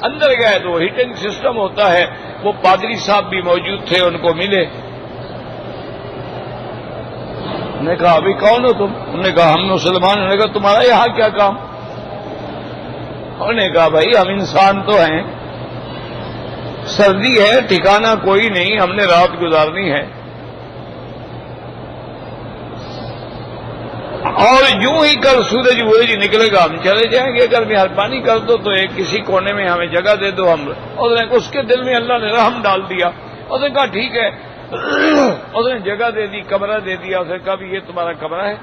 اندر گئے تو ہیٹنگ سسٹم ہوتا ہے، وہ پادری صاحب بھی موجود تھے، ان کو ملے۔ انہوں نے کہا ابھی کون ہو تم؟ انہوں نے کہا ہم مسلمان۔ انہوں نے کہا تمہارا یہاں کیا کام؟ انہوں نے کہا بھائی ہم انسان تو ہیں، سردی ہے، ٹھکانا کوئی نہیں، ہم نے رات گزارنی ہے، اور یوں ہی کل سورج وورج نکلے گا ہم چلے جائیں گے، اگر مہربانی کر دو تو ایک کسی کونے میں ہمیں جگہ دے دو ہم۔ اس کے دل میں اللہ نے رحم ڈال دیا، اس نے کہا ٹھیک ہے، اس نے جگہ دے دی، کمرہ دے دیا، اس نے کہا بھی یہ تمہارا کمرہ ہے،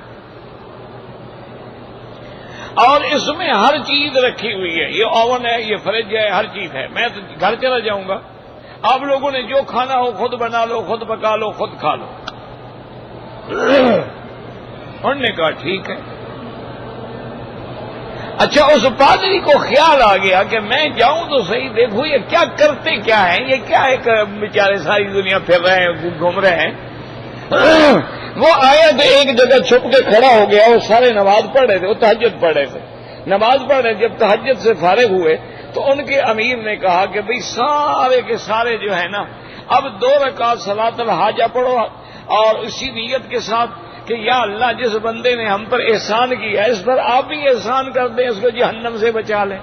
اور اس میں ہر چیز رکھی ہوئی ہے، یہ اوون ہے، یہ فریج ہے، ہر چیز ہے، میں تو گھر چلا جاؤں گا، آپ لوگوں نے جو کھانا ہو خود بنا لو، خود پکا لو، خود کھا لو۔ انہوں نے کہا ٹھیک ہے۔ اچھا اس پادری کو خیال آ گیا کہ میں جاؤں تو صحیح، دیکھو یہ کیا کرتے کیا ہیں، یہ کیا ایک بیچارے ساری دنیا پھر رہے ہیں، گھوم رہے ہیں۔ وہ آیا تو ایک جگہ چھپ کے کھڑا ہو گیا، وہ سارے نماز پڑھ رہے تھے، وہ تہجد پڑھ رہے تھے، نماز پڑھ رہے تھے۔ جب تہجد سے فارغ ہوئے تو ان کے امیر نے کہا کہ بھئی سارے کے سارے جو ہے نا، اب 2 رکعت صلاۃ الحاجہ پڑھو، اور اسی نیت کے ساتھ کہ یا اللہ جس بندے نے ہم پر احسان کیا ہے اس پر آپ بھی احسان کر دیں، اس کو جہنم سے بچا لیں۔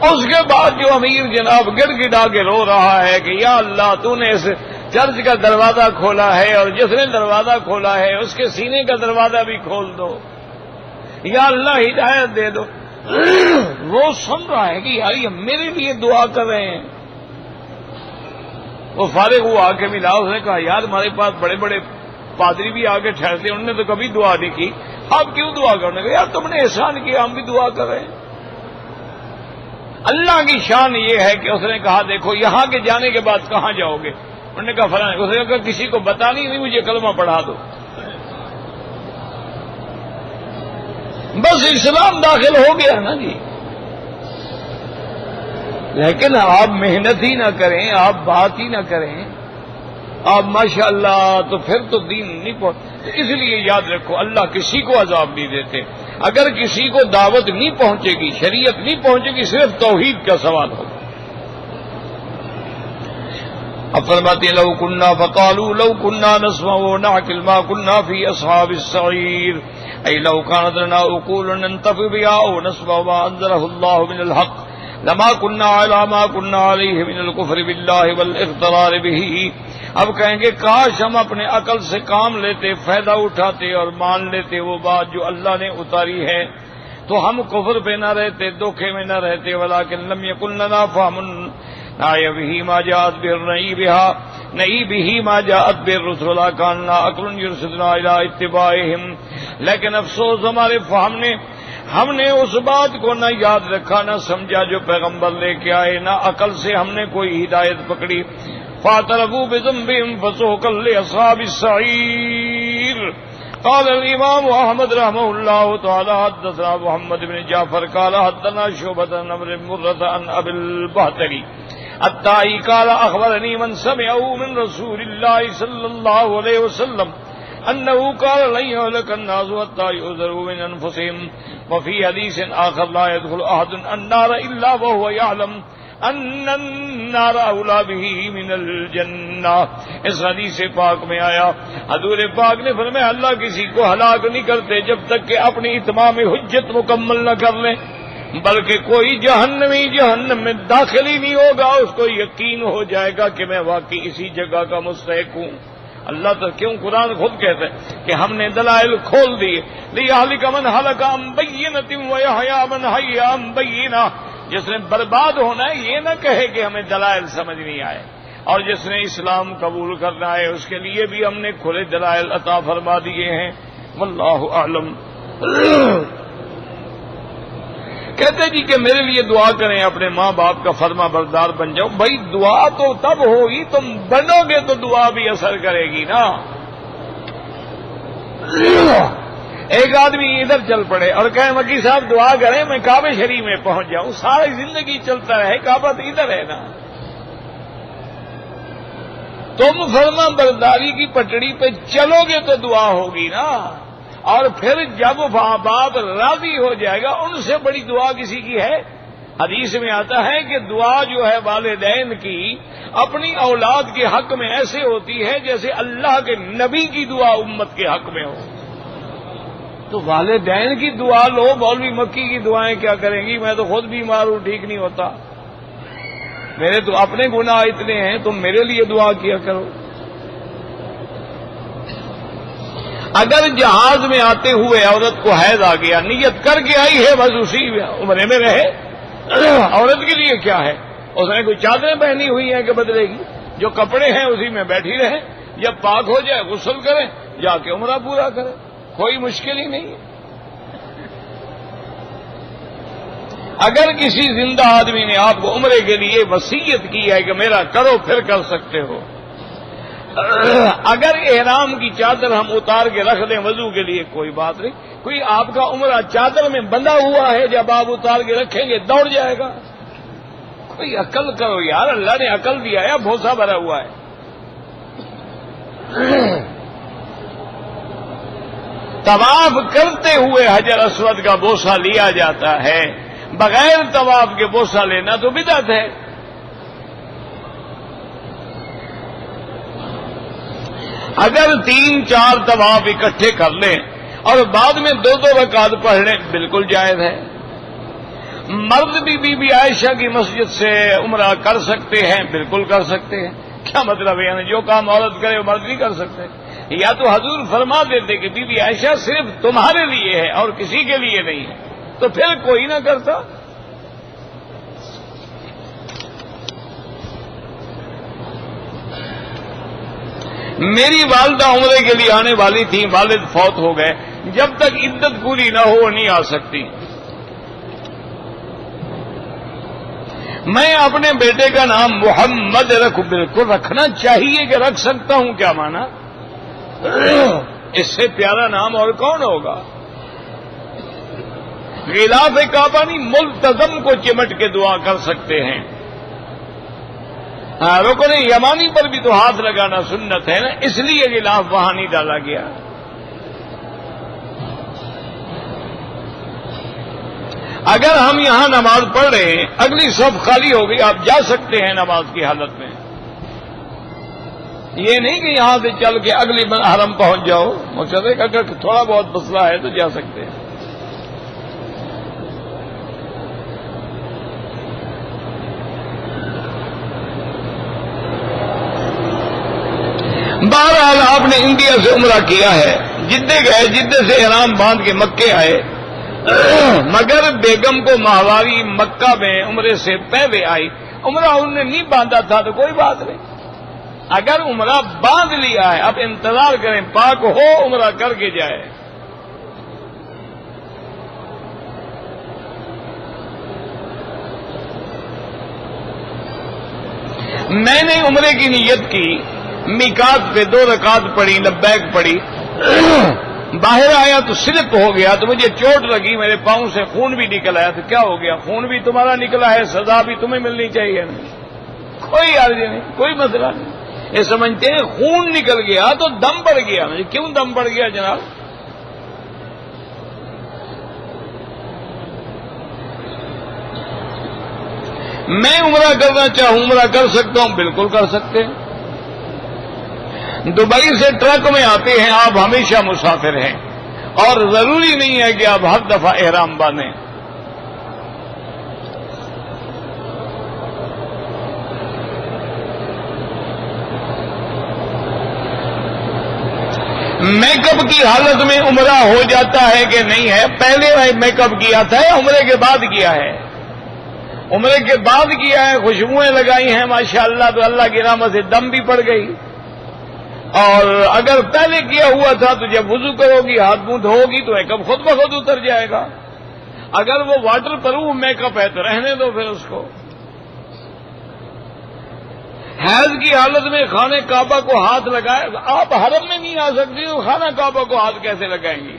اس کے بعد جو امیر جناب گڑ گڑا کے رو رہا ہے کہ یا اللہ تو نے اس چرچ کا دروازہ کھولا ہے، اور جس نے دروازہ کھولا ہے اس کے سینے کا دروازہ بھی کھول دو، یا اللہ ہدایت دے دو۔ وہ سن رہا ہے کہ یار یہ میرے لیے دعا کر رہے ہیں۔ وہ فارغ ہوا آ کے ملا، اس نے کہا یار ہمارے پاس بڑے بڑے پادری بھی آ کے ٹھہرتے، انہوں نے تو کبھی دعا نہیں کی، آپ کیوں دعا کرنے گے؟ یار تم نے احسان کیا، ہم بھی دعا کر رہے ہیں۔ اللہ کی شان یہ ہے کہ اس نے کہا دیکھو یہاں کے جانے کے بعد کہاں جاؤ گے؟ انہوں نے کہا فلاں۔ اس نے کہا کسی کو بتانی نہیں، مجھے کلمہ پڑھا دو، بس اسلام داخل ہو گیا نا جی۔ لیکن آپ محنت ہی نہ کریں، آپ بات ہی نہ کریں، آپ ماشاءاللہ، تو پھر تو دین نہیں پہنچ۔ اس لیے یاد رکھو اللہ کسی کو عذاب نہیں دیتے، اگر کسی کو دعوت نہیں پہنچے گی، شریعت نہیں پہنچے گی، صرف توحید کا سوال ہوگا۔ اب فرماتے ہیں لو کننا فقالوا لو کننا نسمع ونعقل ما كنا في اصحاب السعير اي لو كانت لنا عقول ننتفع بها او نسمع ما انزله الله من الحق لما كنا على ما كنا عليه من الكفر بالله والاغترار به۔ اب کہیں گے کاش ہم اپنے عقل سے کام لیتے، فائدہ اٹھاتے اور مان لیتے وہ بات جو اللہ نے اتاری ہے، تو ہم کفر پہ نہ رہتے، دھوکے میں نہ رہتے۔ ولكن لم يكن لنا فهم نعي به ما جاءت به نعي به ما جاءت به الرسل ولا كان لنا عقل يرشدنا الى اتباعهم۔ لیکن افسوس ہمارے فہم نے، ہم نے اس بات کو نہ یاد رکھا، نہ سمجھا جو پیغمبر لے کے آئے، نہ عقل سے ہم نے کوئی ہدایت پکڑی۔ فاعترفوا بذنبهم فسحقا لاصحاب السعير۔ قال الامام احمد رحمه الله تعالى حدثنا محمد بن جعفر قال حدثنا شعبة عن عمرو بن مرة عن ابي البختري الطائي قال اخبرني من سمعه من رسول الله صلى الله عليه وسلم انه قال لن يهلك الناس حتى يؤذروا من انفسهم، وفي حديث آخر لا يدخل احد النار الا وهو يعلم ان النار اولا به من الجنہ۔ اس حدیث پاک میں آیا حضور پاک نے فرمایا اللہ کسی کو ہلاک نہیں کرتے جب تک کہ اپنی اتمام حجت مکمل نہ کر لیں، بلکہ کوئی جہنمی جہنم میں داخل ہی نہیں ہوگا، اس کو یقین ہو جائے گا کہ میں واقعی اسی جگہ کا مستحق ہوں۔ اللہ تو کیوں قرآن خود کہتا ہے کہ ہم نے دلائل کھول دیے، لِيَهْلِكَ مَنْ هَلَكَ عَنْ بَيِّنَةٍ وَيَحْيَىٰ مَنْ حَيَّ عَنْ بَيِّنَةٍ۔ جس نے برباد ہونا ہے یہ نہ کہے کہ ہمیں دلائل سمجھ نہیں آئے، اور جس نے اسلام قبول کرنا ہے اس کے لیے بھی ہم نے کھلے دلائل عطا فرما دیے ہیں۔ واللہ اعلم۔ کہتے جی کہ میرے لیے دعا کریں، اپنے ماں باپ کا فرما بردار بن جاؤ۔ بھائی دعا تو تب ہوگی تم بنو گے تو دعا بھی اثر کرے گی نا۔ ایک آدمی ادھر چل پڑے اور کہے مکی صاحب دعا کریں میں کعبہ شریف میں پہنچ جاؤں، ساری زندگی چلتا رہے، کعبہ تو ادھر ہے نا۔ تم فرما برداری کی پٹڑی پہ چلو گے تو دعا ہوگی نا، اور پھر جب ماں باپ راضی ہو جائے گا، ان سے بڑی دعا کسی کی ہے؟ حدیث میں آتا ہے کہ دعا جو ہے والدین کی اپنی اولاد کے حق میں ایسے ہوتی ہے جیسے اللہ کے نبی کی دعا امت کے حق میں ہو۔ تو والدین کی دعا لو، مولوی مکی کی دعائیں کیا کریں گی؟ میں تو خود بیمار ہوں، ٹھیک نہیں ہوتا، میرے تو اپنے گناہ اتنے ہیں، تم میرے لیے دعا کیا کرو۔ اگر جہاز میں آتے ہوئے عورت کو حیض آ گیا، نیت کر کے آئی ہے، بس اسی عمرے میں رہے، عورت کے لیے کیا ہے؟ اس نے کوئی چادریں پہنی ہوئی ہیں کہ بدلے گی؟ جو کپڑے ہیں اسی میں بیٹھی رہے، جب پاک ہو جائے غسل کرے، جا کے عمرہ پورا کرے، کوئی مشکل ہی نہیں ہے۔ اگر کسی زندہ آدمی نے آپ کو عمرے کے لیے وصیت کی ہے کہ میرا کرو، پھر کر سکتے ہو۔ اگر احرام کی چادر ہم اتار کے رکھ دیں وضو کے لیے، کوئی بات نہیں، کوئی آپ کا عمرہ چادر میں بندھا ہوا ہے، جب آپ اتار کے رکھیں گے دوڑ جائے گا۔ کوئی عقل کرو یار، اللہ نے عقل دیا ہے، بھوسا بھرا ہوا ہے۔ طواف کرتے ہوئے حجر اسود کا بوسہ لیا جاتا ہے، بغیر طواف کے بوسہ لینا تو بدعت ہے۔ اگر 3-4 طواف اکٹھے کر لیں اور بعد میں 2 رکعت پڑھ لیں، بالکل جائز ہے۔ مرد بھی بی بی عائشہ کی مسجد سے عمرہ کر سکتے ہیں، بالکل کر سکتے ہیں۔ کیا مطلب ہے؟ یعنی جو کام عورت کرے وہ مرد نہیں کر سکتے؟ یا تو حضور فرما دیتے کہ بی بی عائشہ صرف تمہارے لیے ہے اور کسی کے لیے نہیں ہے، تو پھر کوئی نہ کرتا۔ میری والدہ عمرے کے لیے آنے والی تھی، والد فوت ہو گئے، جب تک عدت پوری نہ ہو نہیں آ سکتی۔ میں اپنے بیٹے کا نام محمد رکھوں، بالکل رکھنا چاہیے کہ رکھ سکتا ہوں، کیا مانا؟ اس سے پیارا نام اور کون ہوگا؟ غلاف کعبہ نہیں، ملتزم کو چمٹ کے دعا کر سکتے ہیں۔ رکن یمانی پر بھی تو ہاتھ لگانا سنت ہے نا، اس لیے غلاف وہاں نہیں ڈالا گیا۔ اگر ہم یہاں نماز پڑھ رہے ہیں، اگلی صف خالی ہو گئی، آپ جا سکتے ہیں نماز کی حالت میں، یہ نہیں کہ یہاں سے چل کے اگلی حرم پہنچ جاؤ۔ مقصد ہے کہ اگر تھوڑا بہت مسئلہ ہے تو جا سکتے ہیں۔ بہرحال آپ نے انڈیا سے عمرہ کیا ہے، جدے گئے، جدے سے احرام باندھ کے مکے آئے، مگر بیگم کو ماہواری مکہ میں عمرے سے پہلے آئی۔ عمرہ انہوں نے نہیں باندھا تھا تو کوئی بات نہیں، اگر عمرہ باندھ لیا ہے اب انتظار کریں پاک ہو عمرہ کر کے جائے۔ میں نے عمرے کی نیت کی، میقات پہ 2 رکعت پڑھی، لبیک پڑھی، باہر آیا تو سلپ ہو گیا، تو مجھے چوٹ لگی، میرے پاؤں سے خون بھی نکل آیا۔ تو کیا ہو گیا؟ خون بھی تمہارا نکلا ہے، سزا بھی تمہیں ملنی چاہیے، کوئی عرض نہیں، کوئی مسئلہ نہیں۔ یہ سمجھتے ہیں خون نکل گیا تو دم بڑھ گیا۔ کیوں دم بڑھ گیا جناب؟ میں عمرہ کرنا چاہوں، عمرہ کر سکتا ہوں، بالکل کر سکتے ہیں۔ دبئی سے ٹرک میں آتے ہیں، آپ ہمیشہ مسافر ہیں، اور ضروری نہیں ہے کہ آپ ہر دفعہ احرام باندھیں۔ میک اپ کی حالت میں عمرہ ہو جاتا ہے کہ نہیں ہے؟ پہلے میک اپ کیا تھا یا عمرے کے بعد کیا ہے؟ عمرے کے بعد کیا ہے، خوشبوئیں لگائی ہیں ماشاءاللہ، تو اللہ کی رحمت سے دم بھی پڑ گئی۔ اور اگر پہلے کیا ہوا تھا تو جب وضو کرو گی، ہاتھ منہ دھو گی تو میک اپ خود بخود اتر جائے گا۔ اگر وہ واٹر پروف میک اپ ہے تو رہنے دو پھر اس کو۔ حیض کی حالت میں خانہ کعبہ کو ہاتھ لگائے، آپ حرم میں نہیں آ سکتی تو خانہ کعبہ کو ہاتھ کیسے لگائیں گی؟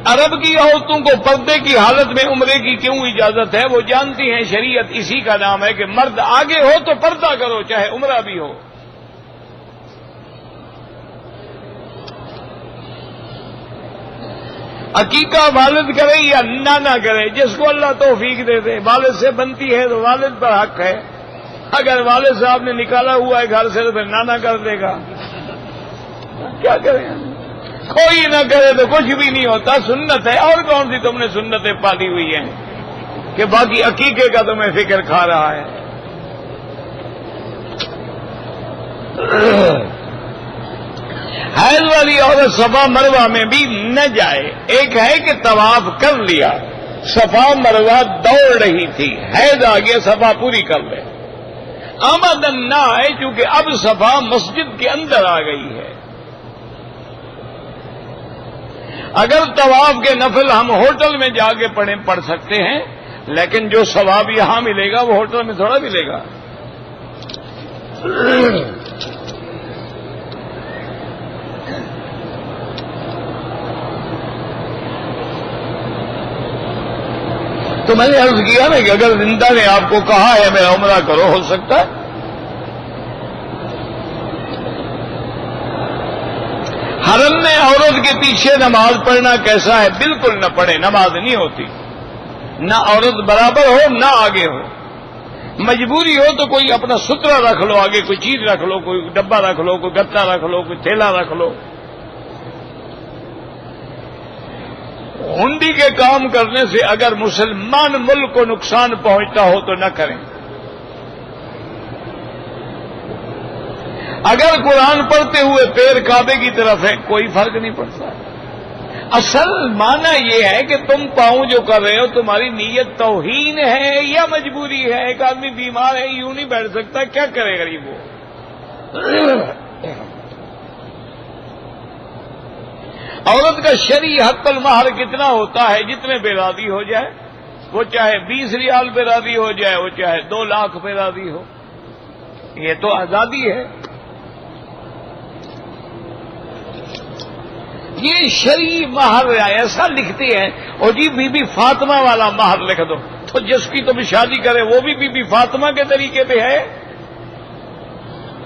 عرب کی عورتوں کو پردے کی حالت میں عمرے کی کیوں اجازت ہے؟ وہ جانتی ہیں شریعت اسی کا نام ہے کہ مرد آگے ہو تو پردہ کرو، چاہے عمرہ بھی ہو۔ عقیقہ والد کرے یا نانا کرے، جس کو اللہ توفیق دے دے۔ والد سے بنتی ہے تو والد پر حق ہے، اگر والد صاحب نے نکالا ہوا ہے گھر سے تو پھر نانا کر دے گا، کیا کریں؟ کوئی نہ کرے تو کچھ بھی نہیں ہوتا، سنت ہے۔ اور کون سی تم نے سنتیں پالی ہوئی ہیں کہ باقی عقیقے کا تمہیں فکر کھا رہا ہے؟ حیض والی عورت صفا مروہ میں بھی نہ جائے۔ ایک ہے کہ طواف کر لیا، صفا مروہ دوڑ رہی تھی، حیض آ گیا، صفا پوری کر لے، آمدن نہ آئے، کیونکہ اب صفا مسجد کے اندر آ گئی ہے۔ اگر طواف کے نفل ہم ہوٹل میں جا کے پڑھ سکتے ہیں، لیکن جو ثواب یہاں ملے گا وہ ہوٹل میں تھوڑا ملے گا۔ تو میں نے عرض کیا نا کہ اگر زندہ نے آپ کو کہا ہے میرا عمرہ کرو، ہو سکتا ہے۔ حرم میں عورت کے پیچھے نماز پڑھنا کیسا ہے؟ بالکل نہ پڑھے، نماز نہیں ہوتی، نہ عورت برابر ہو نہ آگے ہو۔ مجبوری ہو تو کوئی اپنا سترا رکھ لو، آگے کوئی چیز رکھ لو، کوئی ڈبہ رکھ لو، کوئی گتا رکھ لو، کوئی تھیلا رکھ لو۔ ہنڈی کے کام کرنے سے اگر مسلمان ملک کو نقصان پہنچتا ہو تو نہ کریں۔ اگر قرآن پڑھتے ہوئے پیر کعبے کی طرف ہے کوئی فرق نہیں پڑتا۔ اصل معنی یہ ہے کہ تم پاؤں جو کر رہے ہو تمہاری نیت توہین ہے یا مجبوری ہے؟ ایک آدمی بیمار ہے، یوں نہیں بیٹھ سکتا، کیا کرے غریب وہ؟ عورت کا شرعی حق المہر کتنا ہوتا ہے؟ جتنے پہ راضی ہو جائے، وہ چاہے 20 ریال پہ راضی ہو جائے، وہ چاہے 2 لاکھ پہ راضی ہو، یہ تو آزادی ہے۔ یہ شرعی مہر ایسا لکھتے ہیں، اور جی بی بی فاطمہ والا مہر لکھ دو، تو جس کی تم شادی کرے وہ بھی بی بی فاطمہ کے طریقے پہ ہے،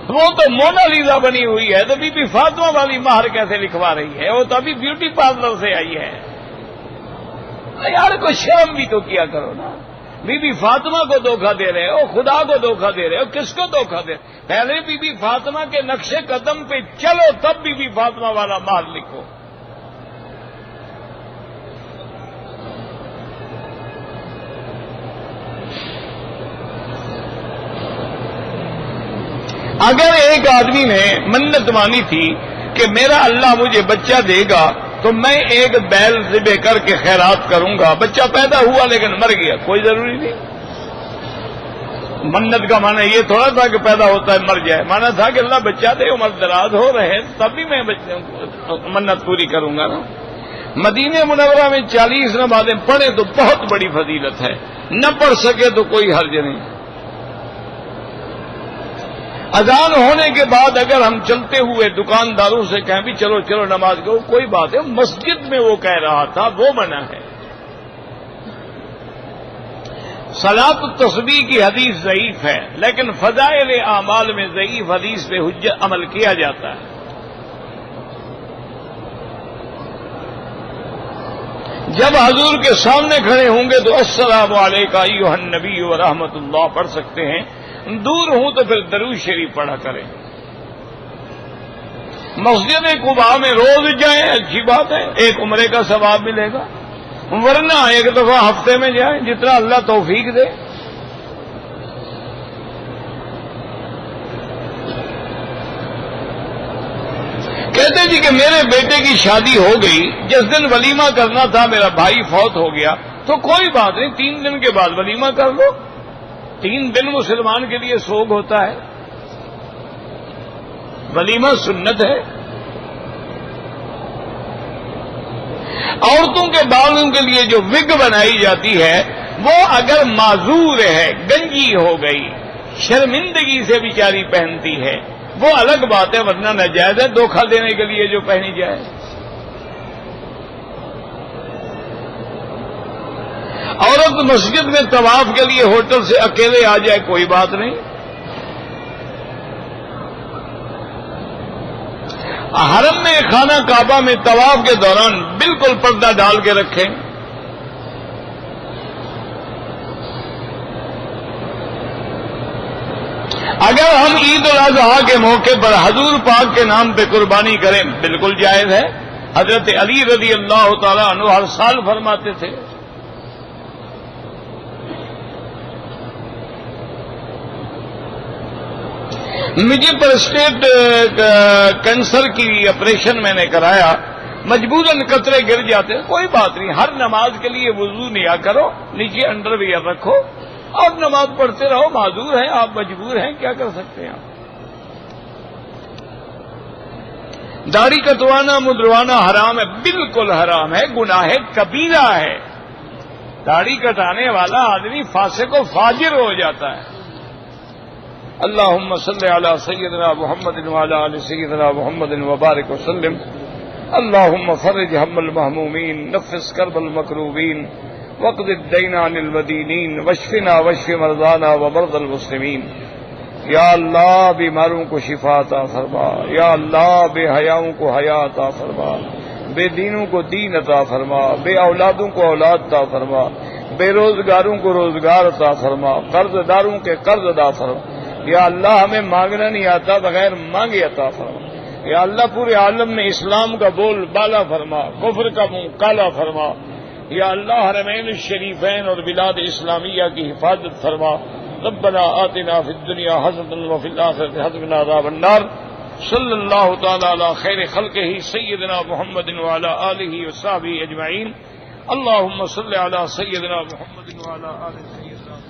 وہ تو مونا بنی ہوئی ہے، تو بی بی فاطمہ والی مہر کیسے لکھوا رہی ہے؟ وہ تو ابھی بیوٹی پارلر سے آئی ہے۔ یار کو شرم بھی تو کیا کرو نا، بی بی فاطمہ کو دھوکہ دے رہے ہو، خدا کو دھوکہ دے رہے ہو، کس کو دھوکہ دے؟ پہلے بی بی فاطمہ کے نقش قدم پہ چلو، تب بی بی فاطمہ والا مہر لکھو۔ اگر ایک آدمی نے منت مانی تھی کہ میرا اللہ مجھے بچہ دے گا تو میں ایک بیل ذبح کر کے خیرات کروں گا، بچہ پیدا ہوا لیکن مر گیا، کوئی ضروری نہیں۔ منت کا معنی یہ تھوڑا تھا کہ پیدا ہوتا ہے مر جائے، معنی تھا کہ اللہ بچہ دے، عمر دراز ہو رہے تب بھی میں منت پوری کروں گا نا۔ مدینہ منورہ میں 40 نمازیں پڑھیں تو بہت بڑی فضیلت ہے، نہ پڑھ سکے تو کوئی حرج نہیں۔ اذان ہونے کے بعد اگر ہم چلتے ہوئے دکانداروں سے کہیں بھی چلو چلو نماز کرو، کوئی بات ہے، مسجد میں وہ کہہ رہا تھا وہ منع ہے۔ صلاۃ التسبیح کی حدیث ضعیف ہے، لیکن فضائل اعمال میں ضعیف حدیث پہ حجت عمل کیا جاتا ہے۔ جب حضور کے سامنے کھڑے ہوں گے تو السلام علیکم ایھا النبی ورحمۃ اللہ پڑھ سکتے ہیں، دور ہوں تو پھر درود شریف پڑھا کریں۔ مسجد قباء میں روز جائیں، اچھی بات ہے، ایک عمرے کا ثواب ملے گا، ورنہ ایک دفعہ ہفتے میں جائیں، جتنا اللہ توفیق دے۔ کہتے جی کہ میرے بیٹے کی شادی ہو گئی، جس دن ولیمہ کرنا تھا میرا بھائی فوت ہو گیا، تو کوئی بات نہیں، 3 دن کے بعد ولیمہ کر لو، 3 دن مسلمان کے لیے سوگ ہوتا ہے، ولیمہ سنت ہے۔ عورتوں کے بالوں کے لیے جو وگ بنائی جاتی ہے وہ اگر معذور ہے، گنجی ہو گئی، شرمندگی سے بیچاری پہنتی ہے، وہ الگ بات ہے، ورنہ ناجائز ہے دھوکہ دینے کے لیے جو پہنی جائے۔ عورت مسجد میں طواف کے لیے ہوٹل سے اکیلے آ جائے کوئی بات نہیں، حرم میں خانہ کعبہ میں طواف کے دوران بالکل پردہ ڈال کے رکھیں۔ اگر ہم عید الاضحیٰ کے موقع پر حضور پاک کے نام پہ قربانی کریں بالکل جائز ہے۔ حضرت علی رضی اللہ تعالیٰ عنہ ہر سال فرماتے تھے مجھے پرسٹیٹ کینسر کی آپریشن میں نے کرایا، مجبوراً قطرے گر جاتے ہیں، کوئی بات نہیں، ہر نماز کے لیے وضو نیا کرو، نیچے انڈر ویئر رکھو اور نماز پڑھتے رہو، معذور ہیں آپ، مجبور ہیں، کیا کر سکتے ہیں آپ۔ داڑھی کٹوانا مدروانا حرام ہے، بالکل حرام ہے، گناہ کبیرہ ہے۔ داڑھی کٹانے والا آدمی فاسق و فاجر ہو جاتا ہے۔ اللہم صلی علی سیدنا محمد وعلی آل سیدنا محمد وبارک وسلم۔ اللہم فرج ہم المہمومین، نفس کرب المکروبین، وقض الدین عن المدینین، واشفنا واشف مرضانا ومرضى المسلمین۔ یا اللہ بیماروں کو شفا عطا فرما، یا اللہ بے حیاؤں کو حیا عطا فرما، بے دینوں کو دین عطا فرما، بے اولادوں کو اولاد عطا فرما، بے روزگاروں کو روزگار عطا فرما، قرض داروں کے قرض عطا فرما۔ یا اللہ ہمیں مانگنا نہیں آتا، بغیر مانگے عطا فرما۔ یا اللہ پورے عالم میں اسلام کا بول بالا فرما، کفر کا منہ کالا فرما۔ یا اللہ حرمین الشریفین اور بلاد اسلامیہ کی حفاظت فرما۔ ربنا آتنا فی الدنیا حسنۃ وفی الآخرۃ حسنۃ وقنا عذاب النار۔ صلی اللہ تعالی علی خیر خلقہ سیدنا محمد وعلی آلہ وصحبہ اجمعین۔ اللہم صلی علی سیدنا محمد وعلی آل سیدنا محمد۔